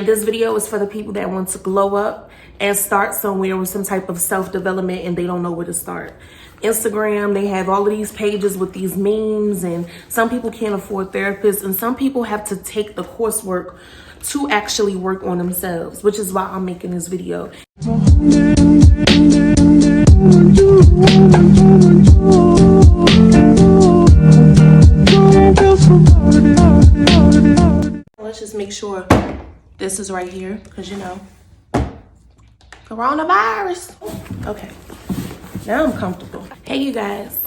This video is for the people that want to glow up and start somewhere with some type of self-development and they don't know where to start. Instagram, they have all of these pages with these memes, and some people can't afford therapists, and some people have to take the coursework to actually work on themselves, which is why I'm making this video. Let's just make sure this is right here, because you know, coronavirus. Okay, now I'm comfortable. Hey you guys,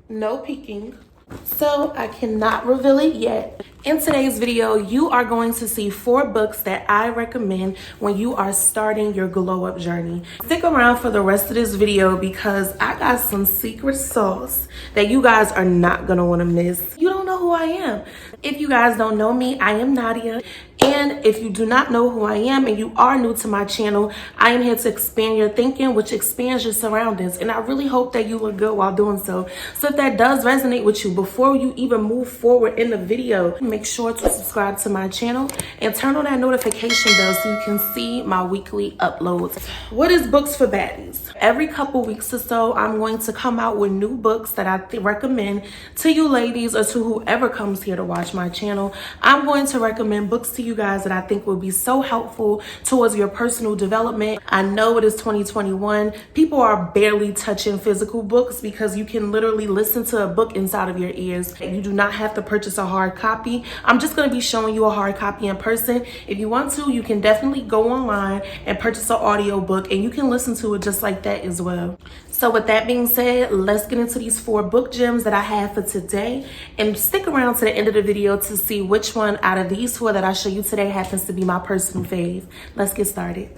no peeking, so I cannot reveal it yet. In today's video, you are going to see 4 books that I recommend when you are starting your glow up journey. Stick around for the rest of this video because I got some secret sauce that you guys are not gonna wanna miss. You don't know who I am. If you guys don't know me, I am Nadia. And if you do not know who I am and you are new to my channel, I am here to expand your thinking, which expands your surroundings. And I really hope that you look good while doing so. So if that does resonate with you, before you even move forward in the video, make sure to subscribe to my channel and turn on that notification bell so you can see my weekly uploads. What is Books for Baddies? Every couple weeks or so, I'm going to come out with new books that I recommend to you ladies or to whoever comes here to watch my channel. I'm going to recommend books to you guys that I think will be so helpful towards your personal development. I know it is 2021. People are barely touching physical books because you can literally listen to a book inside of your ears. You do not have to purchase a hard copy. I'm just going to be showing you a hard copy in person. If you want to, you can definitely go online and purchase an audio book and you can listen to it just like that as well. So with that being said, let's get into these 4 book gems that I have for today, and stick around to the end of the video to see which one out of these 4 that I show you today happens to be my personal fave. Let's get started.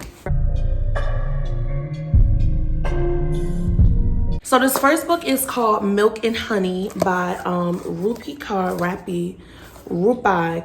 So this first book is called Milk and Honey by Rupi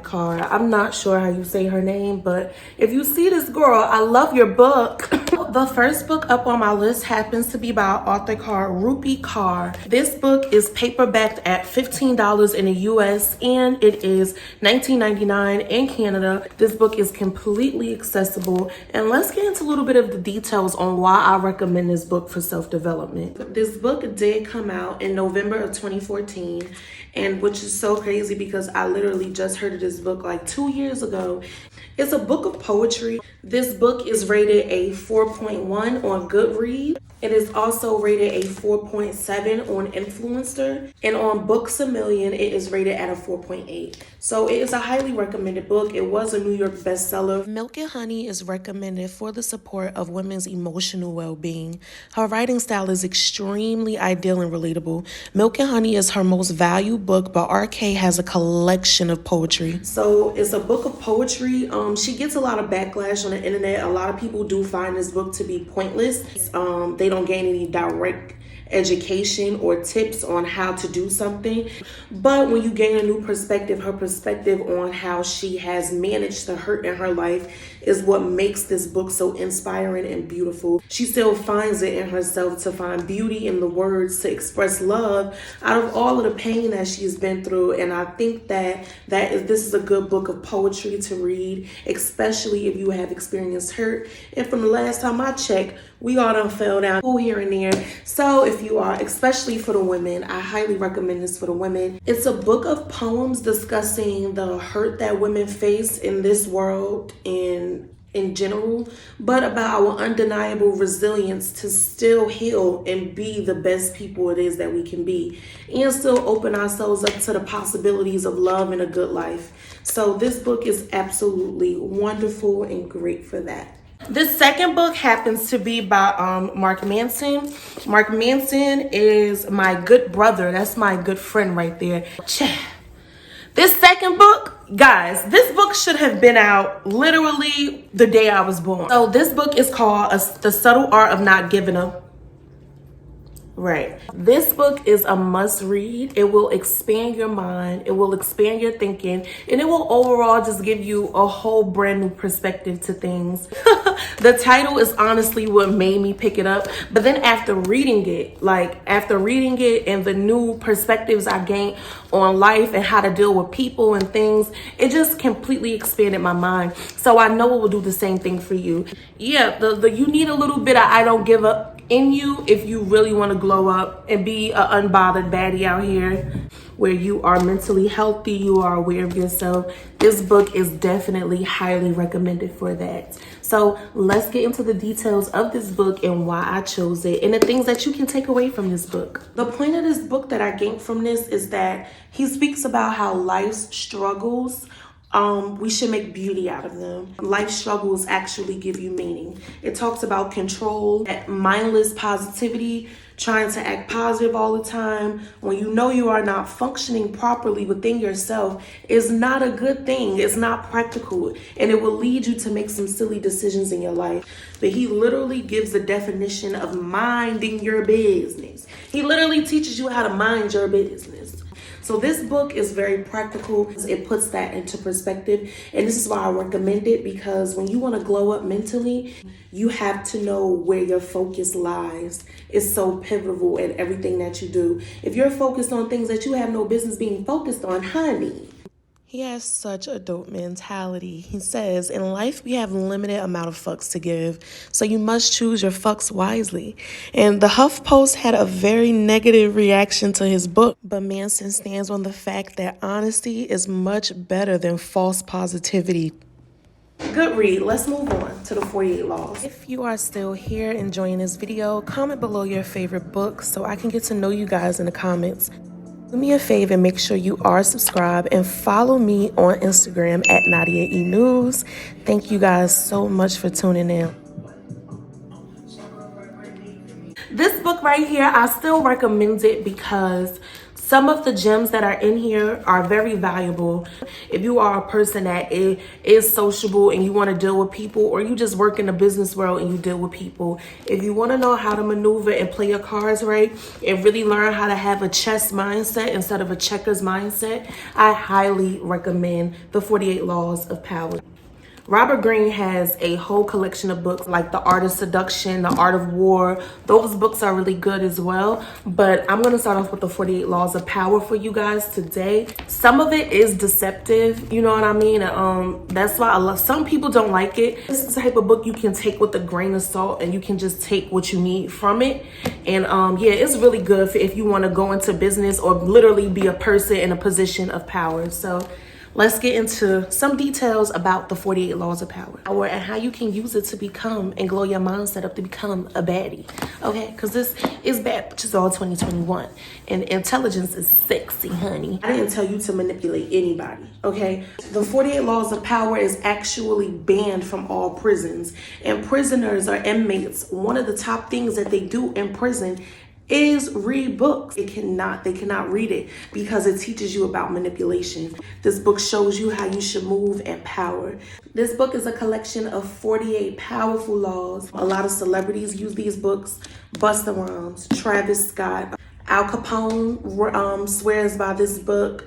Kaur. I'm not sure how you say her name, but if you see this girl, I love your book. The first book up on my list happens to be by author called Rupi Kaur. This book is paperbacked at $15 in the US and it is $19.99 in Canada. This book is completely accessible, and let's get into a little bit of the details on why I recommend this book for self-development. This book did come out in November of 2014, and which is so crazy because I literally just heard of this book like 2 years ago. It's a book of poetry. This book is rated a 4.1 on Goodreads. It is also rated a 4.7 on Influencer, and on Books A Million, it is rated at a 4.8. So it is a highly recommended book. It was a New York bestseller. Milk and Honey is recommended for the support of women's emotional well-being. Her writing style is extremely ideal and relatable. Milk and Honey is her most valued book, but RK has a collection of poetry. So it's a book of poetry. She gets a lot of backlash on the internet. A lot of people do find this book to be pointless. They don't gain any direct education or tips on how to do something, but when you gain a new perspective, her perspective on how she has managed the hurt in her life is what makes this book so inspiring and beautiful. She still finds it in herself to find beauty in the words, to express love out of all of the pain that she's been through. And I think that this is a good book of poetry to read, especially if you have experienced hurt. And from the last time I checked, we all done fell down here and there. So if you are, especially for the women, I highly recommend this for the women. It's a book of poems discussing the hurt that women face in this world in general, but about our undeniable resilience to still heal and be the best people it is that we can be, and still open ourselves up to the possibilities of love and a good life. So this book is absolutely wonderful and great for that. This second book happens to be by Mark Manson. Mark Manson is my good brother. That's my good friend right there. This second book, guys, this book should have been out literally the day I was born. So this book is called The Subtle Art of Not Giving Up. Right. This book is a must read. It will expand your mind. It will expand your thinking. And it will overall just give you a whole brand new perspective to things. The title is honestly what made me pick it up. But then after reading it, and the new perspectives I gained on life and how to deal with people and things, it just completely expanded my mind. So I know it will do the same thing for you. Yeah, you need a little bit of I don't give up in you if you really want to glow up and be an unbothered baddie out here, where you are mentally healthy, you are aware of yourself. This book is definitely highly recommended for that. So let's get into the details of this book and why I chose it and the things that you can take away from this book. The point of this book that I gained from this is that he speaks about how life's struggles, we should make beauty out of them. Life struggles actually give you meaning. It talks about control, that mindless positivity, trying to act positive all the time when you know you are not functioning properly within yourself is not a good thing. It's not practical, and it will lead you to make some silly decisions in your life. But he literally gives the definition of minding your business. He literally teaches you how to mind your business. So this book is very practical. It puts that into perspective. And this is why I recommend it, because when you want to glow up mentally, you have to know where your focus lies. It's so pivotal in everything that you do. If you're focused on things that you have no business being focused on, honey. He has such a dope mentality. He says, in life, we have limited amount of fucks to give, so you must choose your fucks wisely. And the HuffPost had a very negative reaction to his book, but Manson stands on the fact that honesty is much better than false positivity. Good read. Let's move on to the 48 Laws. If you are still here enjoying this video, comment below your favorite book so I can get to know you guys in the comments. Do me a favor and make sure you are subscribed and follow me on Instagram at nadiaenewz. Thank you guys so much for tuning in. This book right here, I still recommend it because some of the gems that are in here are very valuable. If you are a person that is sociable and you want to deal with people, or you just work in the business world and you deal with people, if you want to know how to maneuver and play your cards right and really learn how to have a chess mindset instead of a checkers mindset, I highly recommend the 48 Laws of Power. Robert Greene has a whole collection of books like The Art of Seduction, The Art of War. Those books are really good as well. But I'm going to start off with the 48 Laws of Power for you guys today. Some of it is deceptive, you know what I mean? That's why some people don't like it. This is the type of book you can take with a grain of salt and you can just take what you need from it. And yeah, it's really good for if you want to go into business or literally be a person in a position of power. So let's get into some details about the 48 Laws of Power and how you can use it to become and glow your mindset up to become a baddie. Okay, because this is bad, which is all 2021. And intelligence is sexy, honey. I didn't tell you to manipulate anybody, okay? The 48 Laws of Power is actually banned from all prisons. And prisoners or inmates, one of the top things that they do in prison is read books. They cannot read it because it teaches you about manipulation. This book shows you how you should move in power. This book is a collection of 48 powerful laws. A lot of celebrities use these books. Busta Rhymes, Travis Scott, Al Capone swears by this book.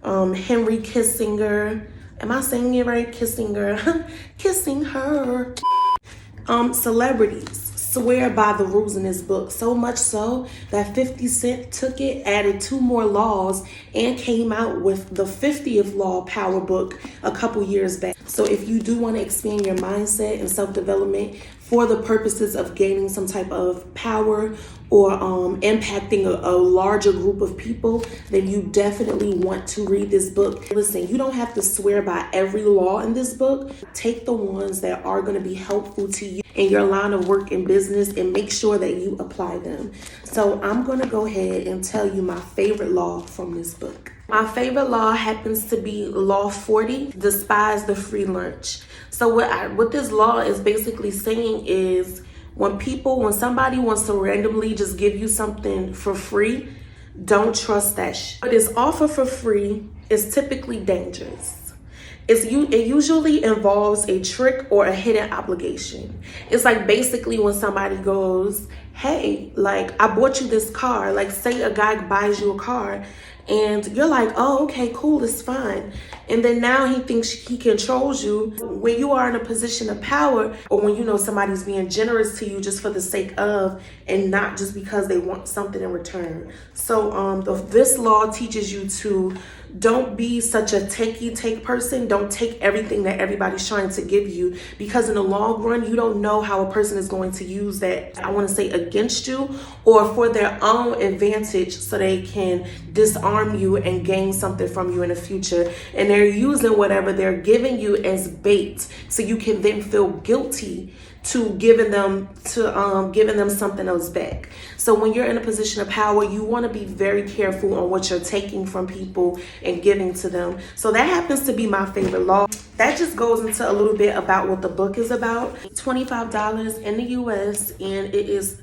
Henry Kissinger, am I saying it right? Kissinger, kissing her. Celebrities swear by the rules in this book, so much so that 50 Cent took it, added 2 more laws, and came out with the 50th Law Power book a couple years back. So if you do want to expand your mindset and self-development for the purposes of gaining some type of power or impacting a larger group of people, then you definitely want to read this book. Listen, you don't have to swear by every law in this book. Take the ones that are going to be helpful to you in your line of work and business and make sure that you apply them. So I'm going to go ahead and tell you my favorite law from this book. My favorite law happens to be Law 40, despise the free lunch. So what this law is basically saying is when somebody wants to randomly just give you something for free, don't trust that shit. What is offered for free is typically dangerous. It usually involves a trick or a hidden obligation. It's like basically when somebody goes, hey, like I bought you this car. Like say a guy buys you a car and you're like, oh, okay, cool, it's fine. And then now he thinks he controls you. When you are in a position of power, or when you know somebody's being generous to you just for the sake of, and not just because they want something in return. So this law teaches you to don't be such a take person. Don't take everything that everybody's trying to give you, because in the long run, you don't know how a person is going to use that, I want to say, against you or for their own advantage, so they can disarm you and gain something from you in the future. And they're using whatever they're giving you as bait, so you can then feel guilty to giving them something else back. So when you're in a position of power, you want to be very careful on what you're taking from people and giving to them. So that happens to be my favorite law. That just goes into a little bit about what the book is about. $25 in the US, and it is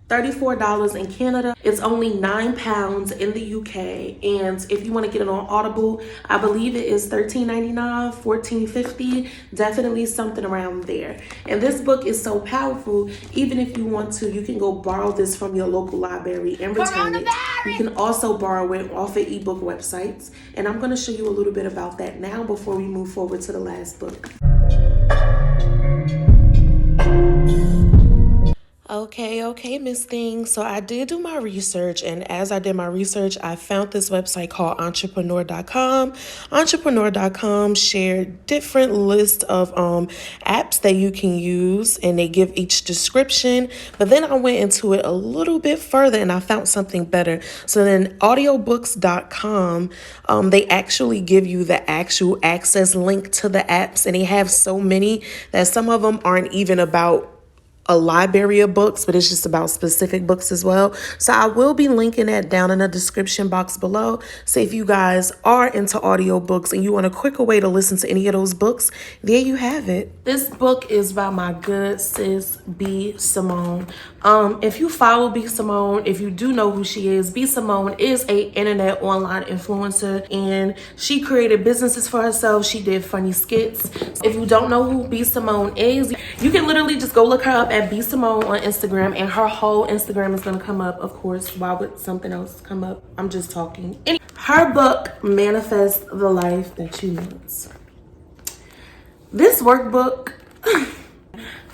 $34 in Canada. It's only £9 in the UK. And if you want to get it on Audible, I believe it is $13.99, $14.50, definitely something around there. And this book is so powerful, even if you want to, you can go borrow this from your local library and return it. You can also borrow it off of ebook websites. And I'm going to show you a little bit about that now before we move forward to the last book. Okay, Miss Thing. So I did do my research, and as I did my research, I found this website called entrepreneur.com. Entrepreneur.com shared different lists of apps that you can use, and they give each description. But then I went into it a little bit further, and I found something better. So then audiobooks.com, they actually give you the actual access link to the apps, and they have so many that some of them aren't even about a library of books, but it's just about specific books as well. So I will be linking that down in the description box below. So if you guys are into audiobooks and you want a quicker way to listen to any of those books, there you have it. This book is by my good sis, B.Simone. If you follow B.Simone, if you do know who she is, B.Simone is a internet online influencer, and she created businesses for herself. She did funny skits. If you don't know who B.Simone is, you can literally just go look her up at B.Simone on Instagram, and her whole Instagram is going to come up. Of course, why would something else come up? I'm just talking. Her book, Manifest the Life That You Want. This workbook,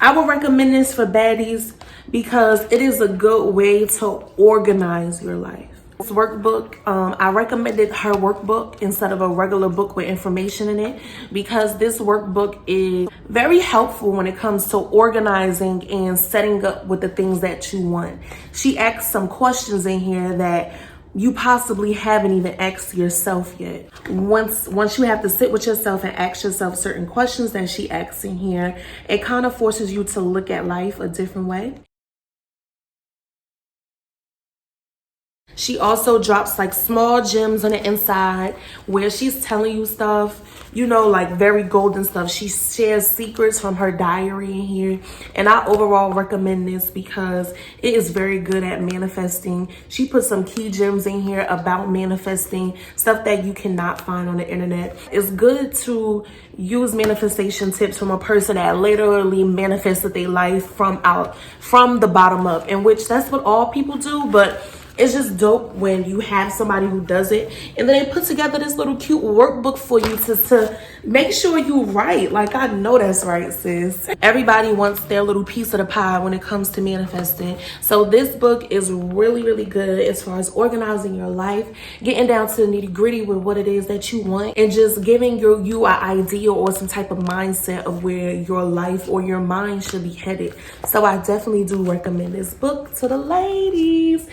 I would recommend this for baddies because it is a good way to organize your life. This workbook, I recommended her workbook instead of a regular book with information in it, because this workbook is very helpful when it comes to organizing and setting up with the things that you want. She asks some questions in here that you possibly haven't even asked yourself yet. Once you have to sit with yourself and ask yourself certain questions that she asks in here, it kind of forces you to look at life a different way. She also drops like small gems on the inside where she's telling you stuff, you know, like very golden stuff. She shares secrets from her diary in here. And I overall recommend this because it is very good at manifesting. She put some key gems in here about manifesting, stuff that you cannot find on the internet. It's good to use manifestation tips from a person that literally manifested their life from the bottom up, in which that's what all people do, but it's just dope when you have somebody who does it, and then they put together this little cute workbook for you to make sure you right. Like, I know that's right, sis. Everybody wants their little piece of the pie when it comes to manifesting. So this book is really, really good as far as organizing your life, getting down to the nitty gritty with what it is that you want, and just giving you an idea or some type of mindset of where your life or your mind should be headed. So I definitely do recommend this book to the ladies.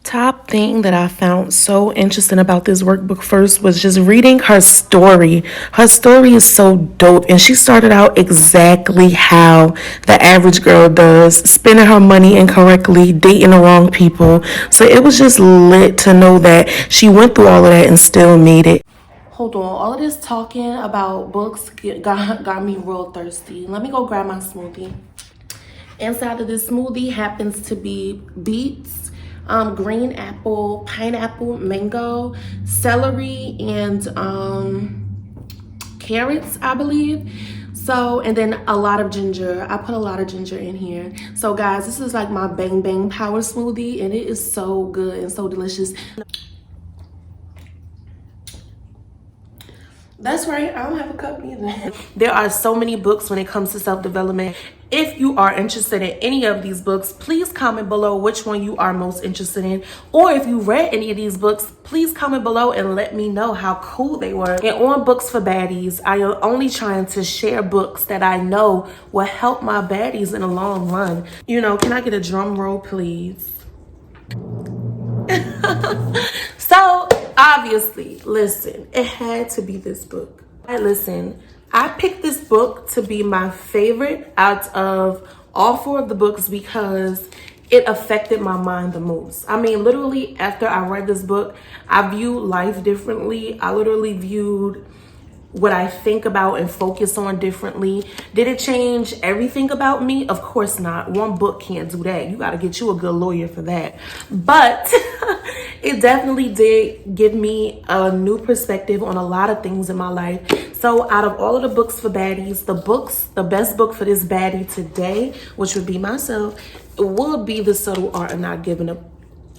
Top thing that I found so interesting about this workbook first was just reading her story. Her story is so dope, and she started out exactly how the average girl does, spending her money incorrectly, dating the wrong people. So it was just lit to know that she went through all of that and still made it. Hold on, all of this talking about books got me real thirsty. Let me go grab my smoothie. Inside of this smoothie happens to be beets, green apple, pineapple, mango, celery, and carrots, I believe. So, and then a lot of ginger. I put a lot of ginger in here. So guys, this is like my bang bang power smoothie, and it is so good and so delicious. That's right, I don't have a cup either. There are so many books when it comes to self-development. If you are interested in any of these books, please comment below which one you are most interested in. Or if you read any of these books, please comment below and let me know how cool they were. And on Books for Baddies, I am only trying to share books that I know will help my baddies in the long run. You know, can I get a drum roll, please? So obviously, listen, it had to be this book. Listen, I picked this book to be my favorite out of all 4 of the books because it affected my mind the most. I mean, literally after I read this book, I viewed life differently. I literally viewed what I think about and focus on differently. Did it change everything about me? Of course not. One book can't do that. You got to get you a good lawyer for that. But it definitely did give me a new perspective on a lot of things in my life. So out of all of the books for baddies, the best book for this baddie today, which would be myself, would be The Subtle Art of Not Giving Up.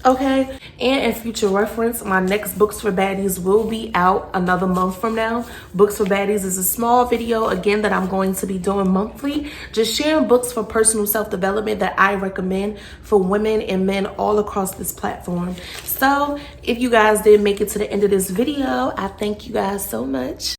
Okay, and in future reference, my next Books for Baddies will be out another month from now. Books for Baddies is a small video, again, that I'm going to be doing monthly, just sharing books for personal self-development that I recommend for women and men all across this platform. So if you guys did make it to the end of this video, I thank you guys so much.